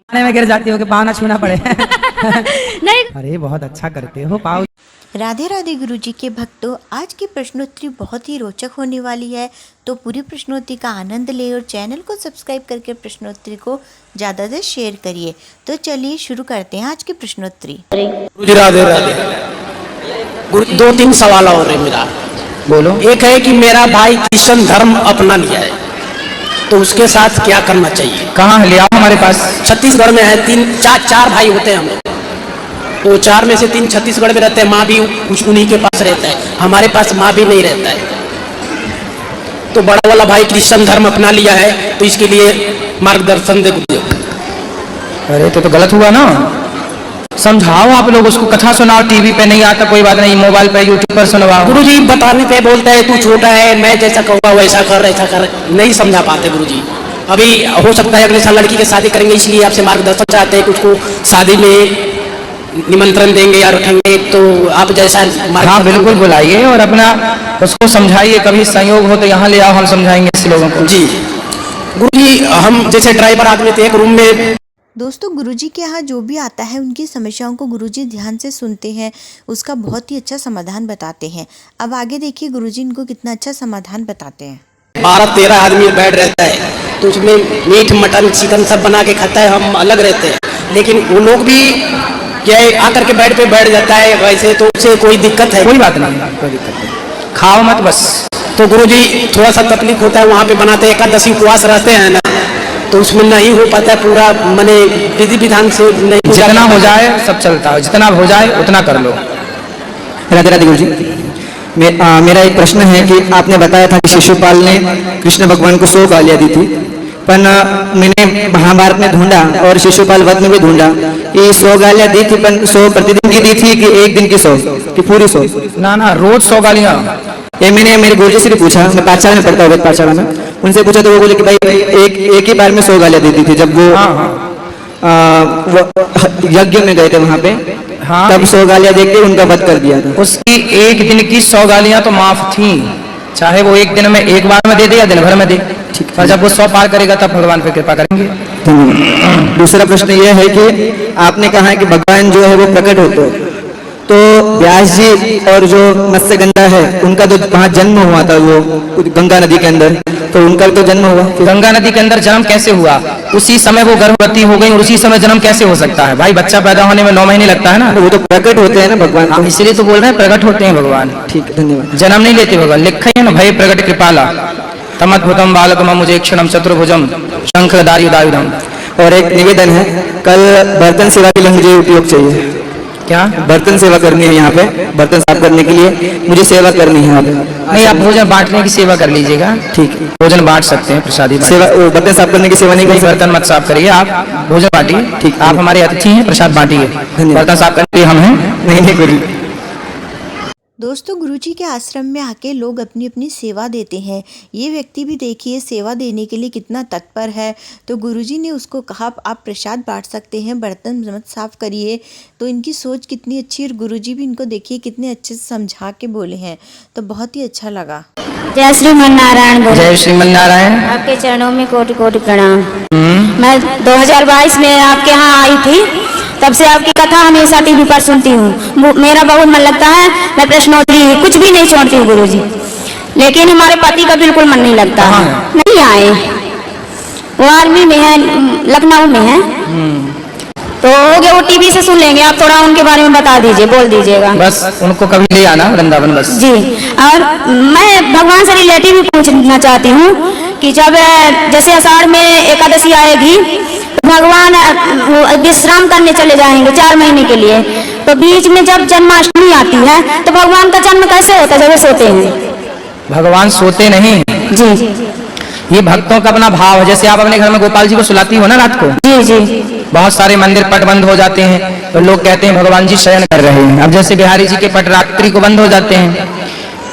में गिर जाती हो कि पाँव ना छूना पड़े। नहीं। अरे बहुत अच्छा करते हो पाँव। राधे राधे गुरुजी के भक्तों, आज की प्रश्नोत्तरी बहुत ही रोचक होने वाली है, तो पूरी प्रश्नोत्तरी का आनंद ले और चैनल को सब्सक्राइब करके प्रश्नोत्तरी को ज़्यादा से शेयर करिए। तो चलिए शुरू करते हैं आज की प्रश्नोत्तरी। गुरुजी राधे राधे। दो तीन सवाल और है मेरा। बोलो। एक है कि मेरा भाई क्रिश्चियन धर्म अपना लिया है, तो उसके साथ क्या करना चाहिए? कहाँ है, ले आओ हमारे पास। छत्तीसगढ़ में है, चार भाई होते हैं हम लोग, तो चार में से तीन छत्तीसगढ़ में रहते हैं। माँ भी कुछ उन्हीं के पास रहता है, हमारे पास माँ भी नहीं रहता है। तो बड़ा वाला भाई क्रिश्चियन धर्म अपना लिया है, तो इसके लिए मार्गदर्शन दे गुरुजी। अरे तो गलत हुआ ना, समझाओ आप लोग उसको, कथा सुनाओ। टीवी पे नहीं आता कोई बात नहीं, मोबाइल पे यूट्यूब पर सुनवाओ। गुरुजी बताने पे बोलता है तू छोटा है, मैं जैसा कहूँगा वैसा कर, ऐसा कर, नहीं समझा पाते गुरुजी। अभी हो सकता है अगले साल लड़की की शादी करेंगे, इसलिए आपसे मार्गदर्शन चाहते हैं। कुछ को शादी में निमंत्रण देंगे या रखेंगे, तो आप जैसा। हाँ बिल्कुल बुलाइए और अपना उसको समझाइए। कभी संयोग हो तो यहाँ ले आओ, हम समझाएंगे इस लोगों को। जी गुरुजी, हम जैसे ड्राइवर आदमी थे, एक रूम में। दोस्तों, गुरुजी के यहाँ जो भी आता है उनकी समस्याओं को गुरुजी ध्यान से सुनते हैं, उसका बहुत ही अच्छा समाधान बताते हैं। अब आगे देखिए गुरुजी इनको कितना अच्छा समाधान बताते हैं। 12-13 आदमी बैठ रहता है, तो उसमें मीट मटन चिकन सब बना के खाता है, हम अलग रहते हैं। लेकिन वो लोग भी क्या आकर के बेड पे बैठ जाता है, वैसे तो उससे कोई दिक्कत है? कोई बात नहीं, कोई दिक्कत नहीं, खाओ मत बस। तो गुरुजी थोड़ा सा तकलीफ होता है, वहाँ पे बनाते हैं, एकादशी उपवास रहते हैं ना, तो उसमें नहीं हो पाता है पूरा, माने विधि विधान से नहीं। जितना हो जाए सब चलता है, जितना हो जाए उतना कर लो। राधे राधे गुरुजी। मेरा एक प्रश्न है कि आपने बताया था कि शिशुपाल ने कृष्ण भगवान को 100 गालियाँ दी थी, पर मैंने महाभारत में ढूंढा और शिशुपाल वध में भी ढूंढा कि 100 गालियाँ दी थी, पर 100 प्रतिदिन की दी थी कि एक दिन की 100 कि पूरी 100? ना रोज 100 गालियाँ। ये मैंने मेरे गुरुजी से भी पूछा, मैं पाठशाला में पढ़ता हूँ, पाठशाला में उनसे पूछा तो वो बोले कि भाई एक ही बार में 100 गालियाँ देती थी। जब वो यज्ञ में गए थे वहाँ पे, हाँ, तब 100 गालियाँ देख के उनका वध कर दिया था। उसकी एक दिन की 100 गालियाँ तो माफ थी, चाहे वो एक दिन में एक बार में दे दे या दिन भर में दे, पर जब वो 100 पार करेगा तब भगवान पे कृपा करेंगे। दूसरा प्रश्न ये है कि आपने कहा है कि भगवान जो है वो प्रकट होते हैं, तो व्यास जी और जो मत्स्यगंधा है उनका तो वहाँ जन्म हुआ था, वो गंगा नदी के अंदर, तो उनका तो जन्म हुआ। गंगा नदी के अंदर जन्म कैसे हुआ? उसी समय वो गर्भवती हो गई और उसी समय जन्म कैसे हो सकता है? भाई बच्चा पैदा होने में 9 महीने लगता है ना। वो तो प्रकट होते हैं ना भगवान, इसलिए तो बोल रहे हैं प्रकट होते हैं भगवान। ठीक है, धन्यवाद। जन्म नहीं लेते भगवान, लिखा है ना, भय प्रकट कृपाला तमद्भुतम बालकम मुझे क्षणम चतुर्भुजम शंखदायुधायुधम। और एक निवेदन है, कल बर्तन सेवा के लिए मुझे उपयोग चाहिए। क्या? बर्तन सेवा करनी है यहाँ पे, बर्तन साफ करने के लिए मुझे सेवा करनी है। नहीं, आप भोजन बांटने की सेवा कर लीजिएगा। ठीक है, भोजन बांट सकते हैं, प्रसादी सेवा। बर्तन साफ करने की सेवा नहीं कर सकते? बर्तन मत साफ करिए, आप भोजन बांटिए। ठीक, आप हमारे अतिथि हैं, प्रसाद बांटिए। बर्तन साफ करने के लिए हम हैं। नहीं गुरु। दोस्तों, गुरुजी के आश्रम में आके लोग अपनी अपनी सेवा देते हैं। ये व्यक्ति भी देखिए सेवा देने के लिए कितना तत्पर है। तो गुरुजी ने उसको कहा आप प्रसाद बांट सकते हैं, बर्तन मत साफ करिए। तो इनकी सोच कितनी अच्छी है और गुरुजी भी इनको देखिए कितने अच्छे से समझा के बोले हैं, तो बहुत ही अच्छा लगा। जय श्रीमन नारायण। जय श्रीमन नारायण। आपके चरणों में कोटि कोटि प्रणाम। मैं 2022 में आपके यहाँ आई थी, तब से आपकी कथा हमेशा टीवी पर सुनती हूँ। मेरा बहुत मन लगता है, मैं प्रश्नोत्तरी कुछ भी नहीं छोड़ती हूँ गुरुजी, लेकिन हमारे पति का बिल्कुल मन नहीं लगता है। नहीं आए, वो आर्मी में है, लखनऊ में है। तो हो गया, वो टीवी से सुन लेंगे। आप थोड़ा उनके बारे में बता दीजिए, बोल दीजिएगा बस। उनको कभी ले आना वृंदावन बस। जी। और मैं भगवान से रिलेटिव भी पूछना चाहती हूँ कि जब जैसे आषाढ़ में एकादशी आएगी तो भगवान विश्राम करने चले जाएंगे 4 महीने के लिए, तो बीच में जब जन्माष्टमी आती है तो भगवान का जन्म कैसे होता है जब वो सोते हैं? भगवान सोते नहीं जी। ये भक्तों का अपना भाव है। जैसे आप अपने घर में गोपाल जी को सुलाती हो ना रात को, जी जी, बहुत सारे मंदिर पट बंद हो जाते हैं तो लोग कहते हैं भगवान जी शयन कर रहे हैं। अब जैसे बिहारी जी के पट रात्रि को बंद हो जाते हैं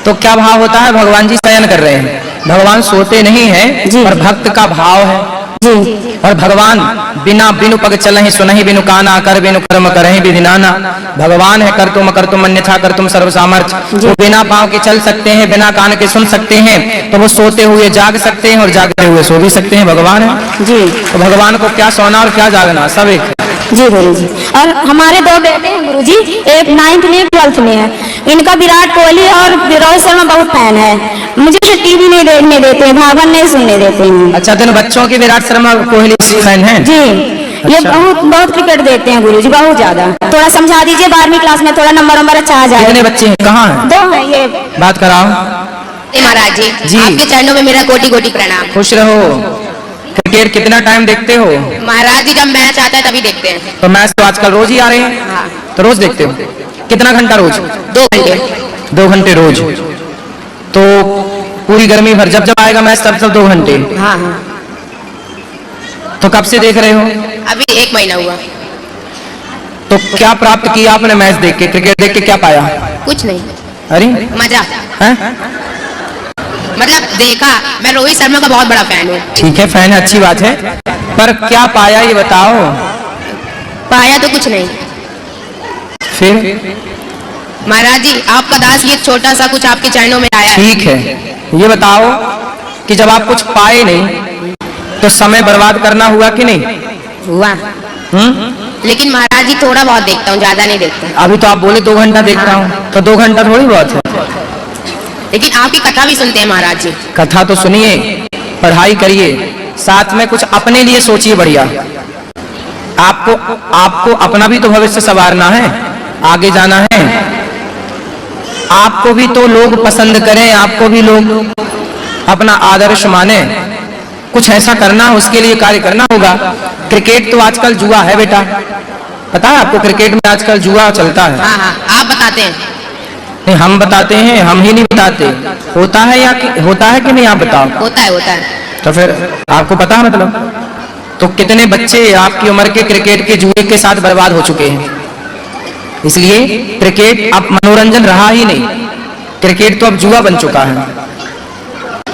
तो क्या भाव होता है? भगवान जी शयन कर रहे हैं। भगवान सोते नहीं है, और भक्त का भाव है जी। और भगवान बिना बिनु पग चलहि सुनहि बिनु काना कर बिनु कर्म करहि विधि नाना। भगवान है कर तुम अन्यथा कर तुम सर्व सामर्थ। वो बिना पाँव के चल सकते हैं, बिना कान के सुन सकते हैं, तो वो सोते हुए जाग सकते हैं और जागते हुए सो भी सकते हैं। भगवान है। जी तो भगवान को क्या सोना और क्या जागना, सब एक है। जी गुरु जी। और हमारे 2 बेटे हैं गुरु जी, एक 9th में, 12th में है। इनका विराट कोहली और रोहित शर्मा बहुत फैन है। मुझे टीवी नहीं देखने देते हैं, भागवत नहीं सुनने देते हैं। अच्छा, तो बच्चों के विराट शर्मा कोहली फैन हैं? जी, ये अच्छा। बहुत क्रिकेट देखते हैं गुरु जी, बहुत ज्यादा। थोड़ा समझा दीजिए, 12वीं क्लास में थोड़ा नंबर अच्छा आ जाए। कितने बच्चे हैं, कहाँ हैं? 2 है ये। बात कराओ। महाराज जी, जी। आपके चरणों में मेरा कोटि कोटि प्रणाम। खुश रहो। क्रिकेट कितना टाइम देखते हो? महाराज जी, जब मैच आता है तभी देखते हैं। तो मैच तो आजकल रोज ही आ रहे हैं। हाँ। तो रोज देखते हो? कितना घंटा रोज? 2 घंटे। 2 घंटे रोज। तो पूरी गर्मी भर जब जब आएगा मैच तब 2 घंटे। हाँ हाँ। तो कब से देख रहे हो? अभी 1 महीना हुआ। तो क्या प्राप्त किया आपने मैच देख के, क्रिकेट देख के क्या पाया? कुछ नहीं, अरे मजा। हैं? मतलब देखा, मैं रोहित शर्मा का बहुत बड़ा फैन हूँ। ठीक है, फैन है, अच्छी बात है, पर क्या पाया ये बताओ। पाया तो कुछ नहीं। फिर महाराज जी, आपका दास ये छोटा सा कुछ आपके चरणों में आया है। ठीक है, ये बताओ कि जब आप कुछ पाए नहीं तो समय बर्बाद करना हुआ कि नहीं? हुआ। लेकिन महाराज जी, थोड़ा बहुत देखता हूँ, ज्यादा नहीं देखता। अभी तो आप बोले 2 घंटा देखता हूँ, तो 2 घंटा थोड़ी बहुत है। लेकिन आपकी कथा भी सुनते हैं महाराज जी। कथा तो सुनिए, पढ़ाई करिए, साथ में कुछ अपने लिए सोचिए बढ़िया। आपको अपना भी तो भविष्य संवारना है, आगे जाना है। आपको भी तो लोग पसंद करें, आपको भी लोग अपना आदर्श माने। कुछ ऐसा करना, उसके लिए कार्य करना होगा। क्रिकेट तो आजकल जुआ है बेटा, पता है आपको? क्रिकेट में आजकल जुआ चलता है। हाँ हाँ, आप बताते हैं। नहीं, हम बताते हैं, हम ही नहीं बताते। होता है या होता है कि नहीं, आप बताओ। होता है, होता है। तो फिर आपको पता है मतलब? तो कितने बच्चे आपकी उम्र के क्रिकेट के जुए के साथ बर्बाद हो चुके हैं। इसलिए क्रिकेट अब मनोरंजन रहा ही नहीं, क्रिकेट तो अब जुआ बन चुका है।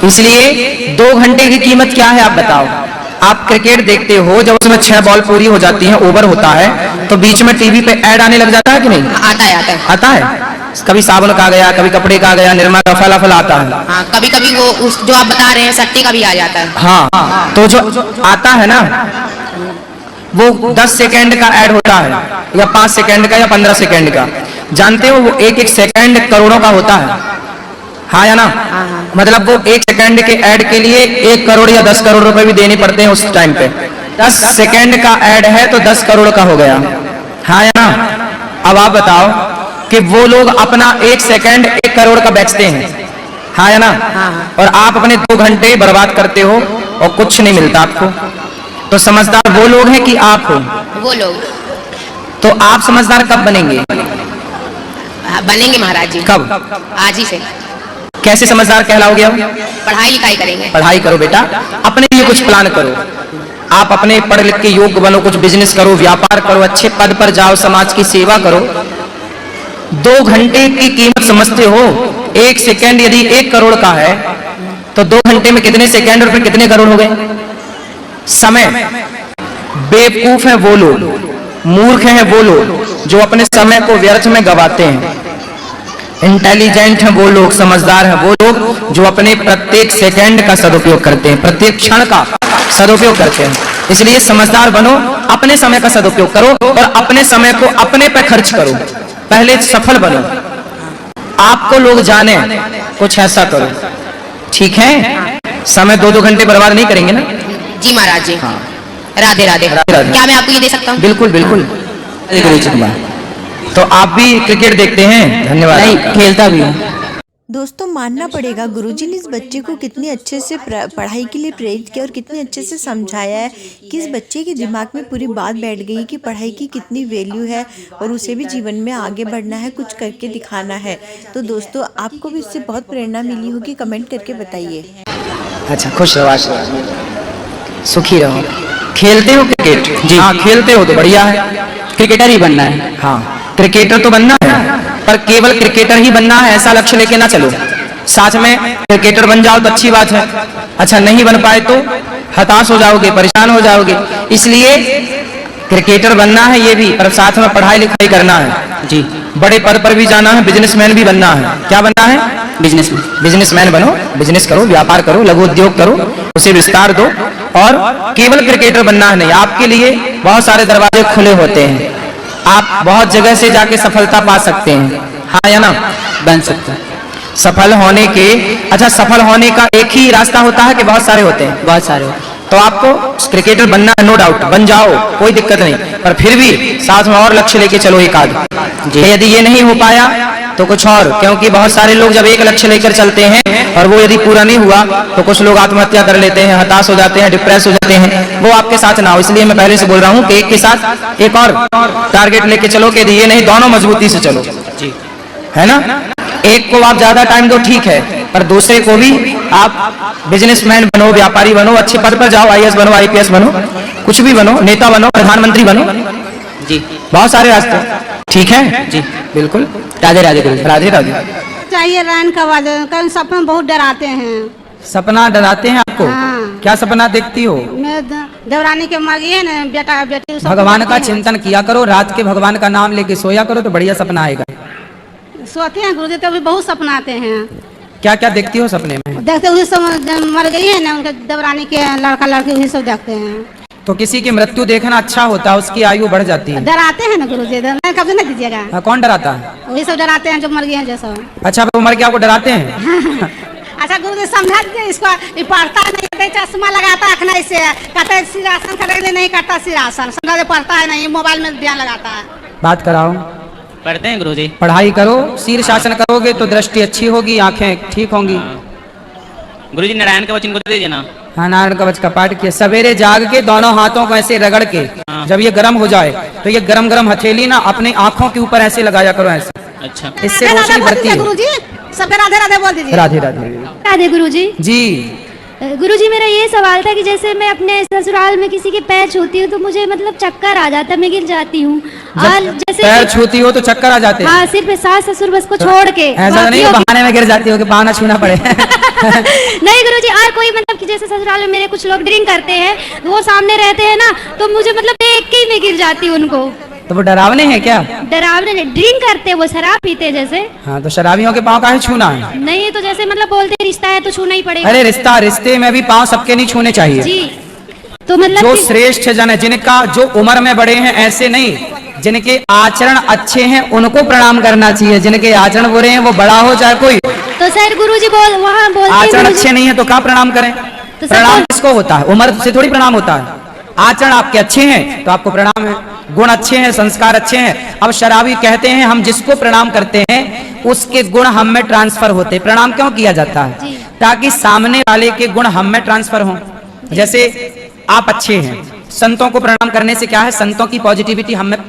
इसलिए 2 घंटे की कीमत क्या है आप बताओ? आप क्रिकेट देखते हो, जब उसमें 6 बॉल पूरी हो जाती हैं, ओवर होता है, तो बीच में टीवी पे ऐड आने लग जाता है कि नहीं? आता है, आता है। आता है। कभी साबुन का गया, कभी कपड़े का गया, निरमा का फल आता है। हाँ, कभी कभी वो उस जो आप बता रहे हैं सट्टी का भी आ जाता है। हाँ, तो जो आता है ना, वो 10 सेकेंड का ऐड होता है, या 5 सेकेंड का, या 15 सेकेंड का। जानते हो, वो एक सेकेंड करोड़ों का होता है। हाँ या ना? मतलब वो 1 सेकेंड के ऐड के लिए 1 करोड़ या 10 करोड़ रुपए भी देने पड़ते हैं उस टाइम पे। 10 सेकेंड का ऐड है तो 10 करोड़ का हो गया। हाँ या ना? अब आप बताओ कि वो लोग अपना 1 सेकेंड 1 करोड़ का बेचते हैं। हाँ या ना? और आप अपने 2 घंटे बर्बाद करते हो और कुछ नहीं मिलता आपको। तो समझदार वो लोग हैं कि आप हो? वो लोग। तो आप समझदार कब बनेंगे? हाँ, बनेंगे महाराज जी। कब? आज ही से। कैसे समझदार कहलाओगे आप? पढ़ाई लिखाई करेंगे। पढ़ाई करो बेटा, अपने लिए कुछ प्लान करो। आप अपने पढ़ लिख के योग्य बनो, कुछ बिजनेस करो, व्यापार करो, अच्छे पद पर जाओ, समाज की सेवा करो। 2 घंटे की कीमत समझते हो? 1 सेकेंड यदि 1 करोड़ का है तो 2 घंटे में कितने सेकेंड और फिर कितने करोड़ हो गए? समय। बेवकूफ है वो लोग, मूर्ख हैं वो लोग जो अपने समय को व्यर्थ में गवाते हैं। इंटेलिजेंट हैं वो लोग, समझदार हैं वो लोग जो अपने प्रत्येक सेकंड का सदुपयोग करते हैं, प्रत्येक क्षण का सदुपयोग करते हैं। इसलिए समझदार बनो, अपने समय का सदुपयोग करो और अपने समय को अपने पे खर्च करो। पहले सफल बनो, आपको लोग जाने, कुछ ऐसा करो। ठीक है? समय 2-2 घंटे बर्बाद नहीं करेंगे ना? जी महाराज जी। हाँ। राधे राधे। राधे राधे। क्या मैं आपको ये दे सकता हूँ? बिल्कुल बिल्कुल। तो आप भी क्रिकेट देखते हैं? धन्यवाद। नहीं, खेलता भी हूँ। दोस्तों मानना पड़ेगा गुरुजी ने इस बच्चे को कितने अच्छे से पढ़ाई के लिए प्रेरित किया और कितने अच्छे से समझाया है कि इस बच्चे के दिमाग में पूरी बात बैठ गई कि पढ़ाई की कितनी वैल्यू है और उसे भी जीवन में आगे बढ़ना है, कुछ करके दिखाना है। तो दोस्तों आपको भी इससे बहुत प्रेरणा मिली होगी, कमेंट करके बताइए। अच्छा, खुश रहो, सुखी रहो। खेलते हो क्रिकेट? जी हाँ, खेलते हो तो बढ़िया है, क्रिकेटर ही बनना है। हाँ, क्रिकेटर तो बनना है, पर केवल क्रिकेटर ही बनना है ऐसा लक्ष्य लेके ना चलो। साथ में क्रिकेटर बन जाओ तो अच्छी बात है, अच्छा नहीं बन पाए तो हताश हो जाओगे, परेशान हो जाओगे। इसलिए क्रिकेटर बनना है ये भी, पर साथ में पढ़ाई लिखाई करना है। जी, बड़े पद पर भी जाना है, बिजनेसमैन भी बनना है। क्या बनना है? बिजनेसमैन बनो, बिजनेस करो, व्यापार करो, लघु उद्योग करो, उसे विस्तार दो और केवल क्रिकेटर बनना नहीं, आपके लिए बहुत सारे दरवाजे खुले होते हैं, आप बहुत जगह से जाके सफलता पा सकते हैं। हाँ या ना? बन सकता है। सफल होने के, अच्छा सफल होने का एक ही रास्ता होता है कि बहुत सारे होते हैं? बहुत सारे। तो आपको क्रिकेटर बनना है, नो डाउट, बन जाओ, कोई दिक्कत नहीं, पर फिर भी साथ में और लक्ष्य लेके चलो एक आध। यदि ये नहीं हो पाया तो कुछ और, क्योंकि बहुत सारे लोग जब एक लक्ष्य लेकर चलते हैं और वो यदि पूरा नहीं हुआ तो कुछ लोग आत्महत्या कर लेते हैं, हताश हो जाते हैं, डिप्रेस हो जाते हैं। वो आपके साथ ना हो, इसलिए मैं पहले से बोल रहा हूँ कि एक के साथ एक और टारगेट लेके चलो, कि ये नहीं, दोनों मजबूती से चलो, है ना? एक को आप ज्यादा टाइम दो ठीक है, पर दूसरे को भी आप बिजनेसमैन बनो, व्यापारी बनो, अच्छे पद पर जाओ, आईएएस बनो, आईपीएस बनो, कुछ भी बनो, नेता बनो, प्रधानमंत्री बनो जी, बहुत सारे रास्ते। ठीक है जी, बिल्कुल। राधे राधे गुरु, राधे राधे। चाहिए रैन का आवाज, कल सपना बहुत डराते हैं। सपना डराते हैं आपको? हाँ। क्या सपना देखती हो? मैं देवरानी के मर गई है ना, बेटा बेटी सब भगवान का देखते हैं। चिंतन किया करो, रात के भगवान का नाम लेके सोया करो तो बढ़िया सपना आएगा। सोते हैं गुरुजी, तो भी बहुत सपना आते हैं। क्या क्या देखती हो सपने में? देखते वही सब मर गई है ना, उनके देवरानी के लड़का लड़की वही सब देखते हैं। तो किसी की मृत्यु देखना अच्छा होता है, उसकी आयु बढ़ जाती है। डराते हैं ना गुरुजी, कब नहीं दीजिएगा। हाँ, कौन डराता है? वही सब डराते हैं जो मर गए हैं जैसा। अच्छा, वो मर के आपको डराते हैं? अच्छा गुरुजी समझा दीजिए इसको, ये पढ़ता नहीं, चश्मा लगाता आँख नहीं से, कहता है सिरासन करने नहीं करता, सिरासन समझा पढ़ता है नहीं, मोबाइल में ध्यान लगाता है। बात कराओ। पढ़ते हैं गुरुजी। पढ़ाई करो, शीर शासन करोगे तो दृष्टि अच्छी होगी, आंखें ठीक होंगी। गुरुजी नारायण का वचन को दे दीजिए ना। हाँ, नारायण कवच का पाठ किया, सवेरे जाग के दोनों हाथों को ऐसे रगड़ के, जब ये गर्म हो जाए तो ये गरम गरम हथेली ना अपनी आंखों के ऊपर ऐसे लगाया करो, ऐसे। अच्छा, इससे रोशनी बढ़ती है। गुरुजी सबके राधे राधे बोल दीजिए। राधे राधे। राधे गुरुजी। जी गुरुजी, मेरा ये सवाल था कि जैसे मैं अपने ससुराल में किसी के पैर छूती हूँ तो मुझे मतलब चक्कर आ जाता है, मैं गिर जाती हूँ। और जैसे पैर छूती हो तो चक्कर आ जाते हैं? हाँ, सिर्फ सास ससुर बस को छोड़ के। ऐसा नहीं बहाने में गिर जाती हो कि पाना छूना पड़े। नहीं गुरुजी, और कोई मतलब कि जैसे ससुराल में मेरे कुछ लोग ड्रिंक करते हैं, वो सामने रहते हैं ना, तो मुझे मतलब देख के ही मैं गिर जाती हूँ उनको। तो वो डरावने हैं क्या? डरावने नहीं, ड्रिंक करते, वो शराब पीते जैसे। हाँ, तो शराबियों के पाँव काहे छूना है? नहीं तो जैसे मतलब बोलते रिश्ता है तो छूना ही पड़ेगा। अरे रिश्ते में भी पाँव सबके नहीं छूने चाहिए जी, तो मतलब जो श्रेष्ठ जन है, जिनका जो उम्र में बड़े हैं ऐसे नहीं, जिनके आचरण अच्छे हैं उनको प्रणाम करना चाहिए, जिनके आचरण बुरे हैं वो बड़ा हो चाहे कोई। तो सर गुरुजी वहाँ बोलते हैं आचरण गुरुजी- अच्छे नहीं है तो क्या प्रणाम करें? तो प्रणाम किसको होता है? उम्र से थोड़ी प्रणाम होता है। आचरण आपके अच्छे हैं तो आपको प्रणाम है, गुण अच्छे हैं, संस्कार अच्छे हैं। अब शराबी कहते हैं हम जिसको प्रणाम करते हैं उसके गुण हम में ट्रांसफर होते हैं। प्रणाम क्यों किया जाता है? ताकि सामने वाले के गुण हम में ट्रांसफर हों। जैसे आप अच्छे हैं, संतों को प्रणाम करने से क्या है? संतों की पॉजिटिविटी हम में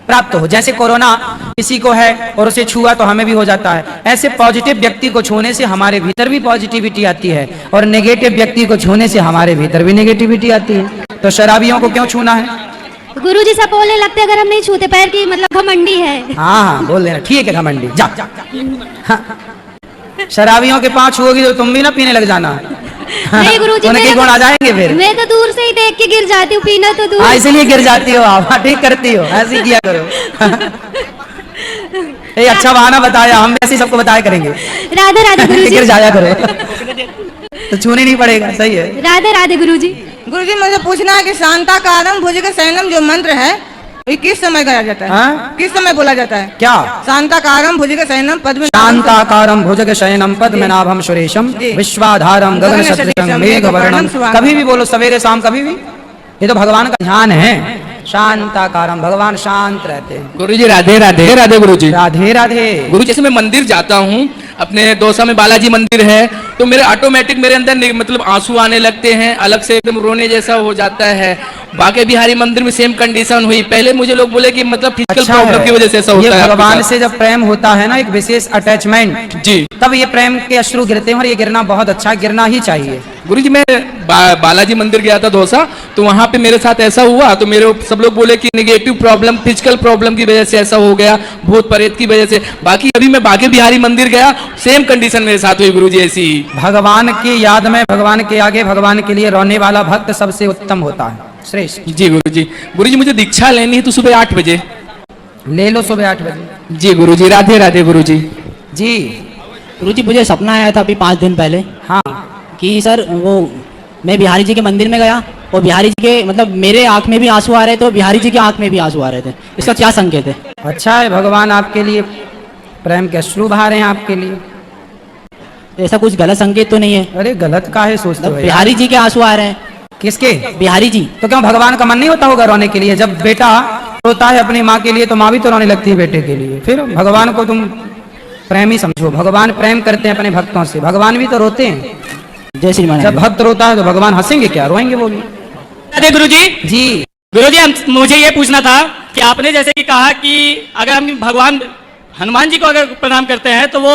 प्राप्त हो। जैसे कोरोना किसी को है और उसे छुआ तो हमें भी हो जाता है, ऐसे पॉजिटिव व्यक्ति को छूने से हमारे भीतर भी पॉजिटिविटी आती है, और नेगेटिव व्यक्ति को छूने से हमारे भीतर भी नेगेटिविटी आती है। तो शराबियों को क्यों छूना है? गुरुजी सब बोलने लगते अगर हम नहीं छूते, पैर की मतलब घमंडी है। हाँ, बोल देना ठीक है, घमंडी जा। हाँ। शराबियों के पाँव छुओगी तो तुम भी ना पीने लग जाना। नहीं गुरुजी, उनके गुण आ जाएंगे फिर। मैं तो दूर से ही देख के गिर जाती हूँ, पीना तो दूर। हाँ, इसीलिए गिर जाती हो आप। हाँ, ठीक करती हो, ऐसे किया करो। ये अच्छा बहाना बताया, हम ऐसे सबको बताया करेंगे। राधे राधे गुरुजी। गिर जाया करो तो छूने नहीं पड़ेगा। सही है। राधे राधे गुरुजी। गुरुजी मुझे पूछना है कि शांताकारम भुजग शयनम जो मंत्र है ये किस समय गाया जाता है? हाँ? किस समय बोला जाता है? क्या? शांताकारम भुजग शयनम पद्म शांताकारम भुजग शयनम पद्मनाभम सुरेशम विश्वाधारम गगन सदृशं मेघवर्णम। कभी भी बोलो, सवेरे शाम कभी भी। ये तो भगवान का ध्यान है। शांताकारम, भगवान शांत रहते हैं। गुरुजी राधे राधे। राधे गुरुजी। राधे राधे। गुरु, जैसे मैं मंदिर जाता हूँ, अपने दौसा में बालाजी मंदिर है, तो मेरे ऑटोमेटिक मेरे अंदर मतलब आंसू आने लगते हैं, अलग से एकदम रोने जैसा हो जाता है। बाके बिहारी मंदिर में सेम कंडीशन हुई। पहले मुझे लोग बोले कि मतलब फिजिकल अच्छा प्रॉब्लम की वजह से ऐसा होता ये है। भगवान से जब प्रेम होता है ना, एक विशेष अटैचमेंट, जी, तब ये प्रेम के अश्रु गिरते हैं, और ये गिरना बहुत अच्छा, गिरना ही चाहिए। गुरुजी मैं बालाजी मंदिर गया था दौसा, तो वहां पे मेरे साथ ऐसा हुआ, तो मेरे सब लोग बोले कि नेगेटिव प्रॉब्लम, फिजिकल प्रॉब्लम की वजह से ऐसा हो गया, भूत प्रेत की वजह से। बाकी अभी मैं बाके बिहारी मंदिर गया, सेम कंडीशन मेरे साथ हुई गुरुजी ऐसी ही। भगवान की याद में, भगवान के आगे, भगवान के लिए रोने वाला भक्त सबसे उत्तम होता है, श्रेष्ठ। जी गुरुजी। गुरुजी मुझे दीक्षा लेनी है तो सुबह 8 बजे ले लो, सुबह 8 बजे। जी गुरुजी। राधे राधे गुरुजी। जी गुरुजी, मुझे सपना आया था अभी 5 दिन पहले हाँ, कि सर वो मैं बिहारी जी के मंदिर में गया और बिहारी जी के मतलब मेरे आंख में भी आंसू आ रहे थे और बिहारी जी की आंख में भी आंसू आ रहे थे। इसका क्या संकेत है? अच्छा है, भगवान आपके लिए प्रेम के अश्रु बहा रहे हैं आपके लिए। ऐसा कुछ गलत संकेत तो नहीं है? अरे गलत का है सोचते हो यार? बिहारी जी के आंसू आ रहे हैं। किसके? बिहारी जी। तो क्यों भगवान का मन नहीं होता होगा रोने के लिए? जब बेटा रोता है अपनी माँ के लिए तो माँ भी तो रोने लगती है बेटे के लिए। फिर भगवान को तुम प्रेमी समझो, भगवान प्रेम करते हैं अपने भक्तों से, भगवान भी तो रोते हैं। जय श्री राम। जब भक्त रोता है तो भगवान हंसेंगे क्या, रोएंगे वो भी? अरे गुरुजी जी गुरुजी, मुझे ये पूछना था कि आपने जैसे कि कहा कि अगर हम भगवान हनुमान जी को अगर प्रणाम करते हैं तो वो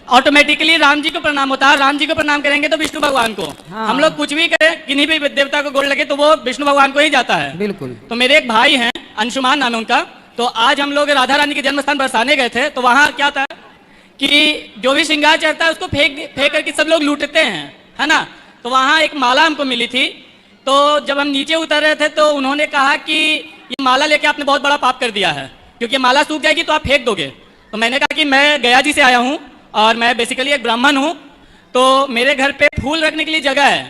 ऑटोमेटिकली राम जी को प्रणाम होता है, राम जी को प्रणाम करेंगे तो विष्णु भगवान को। हाँ। हम लोग कुछ भी करें, किन्हीं भी देवता को गोड़ लगे तो वो विष्णु भगवान को ही जाता है। बिल्कुल। तो मेरे एक भाई हैं, अंशुमान नाम है उनका, तो आज हम लोग राधा रानी के जन्म स्थान बरसाने गए थे, तो वहाँ क्या था कि जो भी श्रृंगार चढ़ता है उसको फेंक करके सब लोग लूटते हैं, है ना। तो वहाँ एक माला हमको मिली थी, तो जब हम नीचे उतर रहे थे तो उन्होंने कहा कि ये माला लेके आपने बहुत बड़ा पाप कर दिया है, क्योंकि माला सूख जाएगी तो आप फेंक दोगे। तो मैंने कहा कि मैं गया जी से आया हूँ और मैं बेसिकली एक ब्राह्मण हूँ, तो मेरे घर पे फूल रखने के लिए जगह है,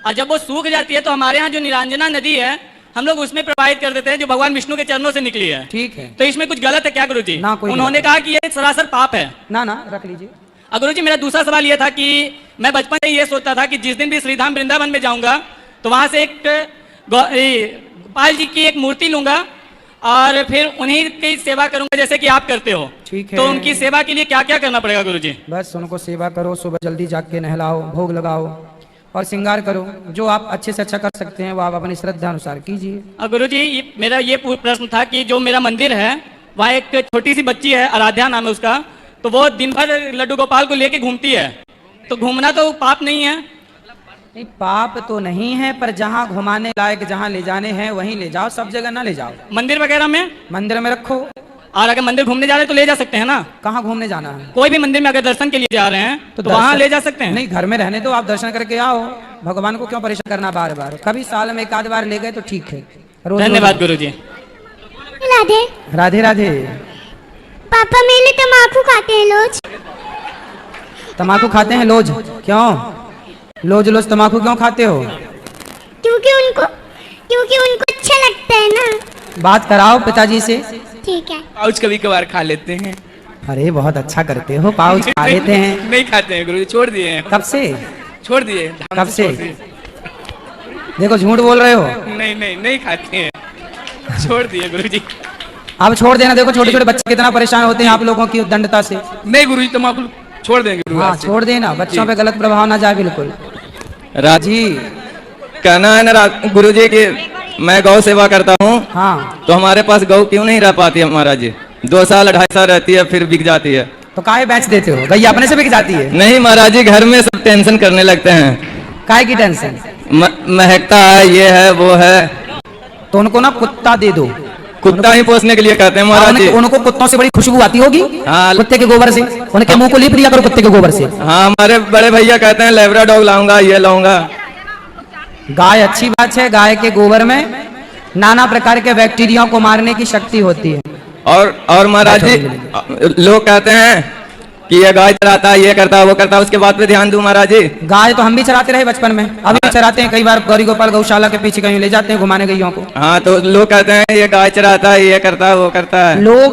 और जब वो सूख जाती है तो हमारे यहाँ जो निरंजना नदी है हम लोग उसमें प्रवाहित कर देते हैं, जो भगवान विष्णु के चरणों से निकली है। ठीक है। तो इसमें कुछ गलत है क्या गुरुजी? ना, कोई उन्होंने कहा कि ये सरासर पाप है। ना ना, रख लीजिए। गुरुजी मेरा दूसरा सवाल ये था कि मैं बचपन से ये सोचता था कि जिस दिन भी श्रीधाम वृंदावन में जाऊंगा तो वहां से एक गोपाल जी की एक मूर्ति लूंगा और फिर उन्हीं की सेवा करूंगा जैसे कि आप करते हो। ठीक है। तो उनकी सेवा के लिए क्या क्या करना पड़ेगा गुरुजी? बस उनको सेवा करो, सुबह जल्दी जाग के नहलाओ, भोग लगाओ और श्रृंगार करो। जो आप अच्छे से अच्छा कर सकते हैं वो आप अपनी श्रद्धा अनुसार कीजिए। गुरुजी मेरा ये प्रश्न था कि जो मेरा मंदिर है वहाँ एक छोटी सी बच्ची है, आराध्या नाम है उसका, तो वो दिन भर लड्डू गोपाल को लेके घूमती है, तो घूमना तो पाप नहीं है? नहीं, पाप तो नहीं है, पर जहाँ घुमाने लायक जहाँ ले जाने हैं वहीं ले जाओ, सब जगह ना ले जाओ। मंदिर वगैरह में? मंदिर में रखो। और अगर मंदिर घूमने जा रहे हैं तो ले जा सकते हैं ना? कहाँ घूमने जाना है? कोई भी मंदिर में अगर दर्शन के लिए जा रहे हैं तो वहाँ ले जा सकते हैं। नहीं, घर में रहने दो, आप दर्शन करके आओ। भगवान को क्यों परेशान करना बार बार? कभी साल में एक आध बार ले गए तो ठीक है। धन्यवाद गुरुजी। राधे राधे राधे। पापा मेरे तम्बाकू खाते हैं लोज। तम्बाकू खाते हैं लोज? क्यों लोज लोज तम्बाकू क्यों खाते हो? क्योंकि उनको अच्छा लगता है ना। बात कराओ पिताजी से। ठीक है। पाउच कभी कभार खा लेते हैं। अरे बहुत अच्छा करते हो, पाउच खा लेते हैं। नहीं खाते हैं गुरुजी, छोड़ दिए हैं। कब से? छोड़ दिए। कब से? देखो झूठ बोल रहे हो। नहीं नहीं नहीं खाते हैं, छोड़ दिए गुरुजी। अब छोड़ देना। देखो छोटे छोटे बच्चे कितना परेशान होते हैं आप लोगों की दंडता से। नहीं गुरुजी, तम्बाकू छोड़ देंगे गुरु। हाँ छोड़ देना, बच्चों पे गलत प्रभाव ना जाए। बिल्कुल। राजी कहना है ना गुरुजी की मैं गौ सेवा करता हूँ। हाँ तो हमारे पास गौ क्यों नहीं रह पाती है महाराज जी? 2 साल 2.5 साल रहती है फिर बिक जाती है। तो काहे बेच देते हो? गई अपने से बिक जाती है? नहीं महाराज जी, घर में सब टेंशन करने लगते हैं। काहे की टेंशन? महकता है, ये है वो है। तो उनको ना कुत्ता दे दो। कुत्ता ही पोसने के लिए कहते हैं महाराज जी। उनको कुत्तों से बड़ी खुशबू आती होगी। हाँ। कुत्ते के गोबर से उनके मुंह को लीप लिया करो कुत्ते के गोबर से। हाँ, हमारे बड़े भैया कहते हैं लेब्राडॉग लाऊंगा, ये लाऊंगा। गाय अच्छी बात है, गाय के गोबर में नाना प्रकार के बैक्टीरिया को मारने की शक्ति होती है। और महाराज जी लोग कहते हैं कि ये गाय चराता है, ये करता है, वो करता है, उसके बाद पे ध्यान दूं महाराज जी। गाय तो हम भी चराते रहे बचपन में, अभी भी चराते हैं। कई बार गौरी गोपाल गौशाला के पीछे कहीं ले जाते हैं घुमाने गईयों को। हाँ, तो लोग कहते हैं ये गाय चराता है, ये करता है, वो करता है। लोग